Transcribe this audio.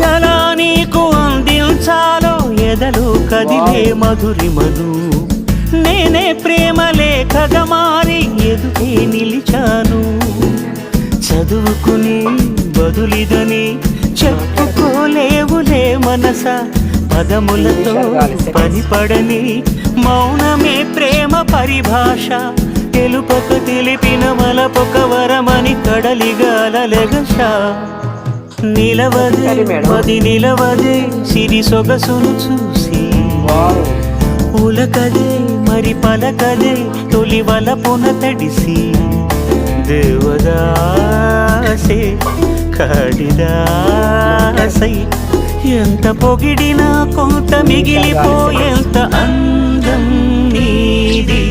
ఎలా నీకు అందించాలో ఎదలు కదిలే మధురిమను నేనే ప్రేమ లేఖగా మారి ఎదుటే నిలిచాను చదువుకుని బదులిదని చెప్పుకోలేవులే మనస పదములతో పనిపడని మౌనమే ప్రేమ పరిభాష తెలుపక తెలిపిన మలపొక వరమని కడలిగాలెగస నిలవదే మది నిలవదే సిరి సొగసును చూసి ఉలకదే మరి పలకదే తొలి వలపున తడిసి దేవదాసే కాడిదాసై ఎంత పొగిడినా కొంత మిగిలిపోయేంత అందం నీది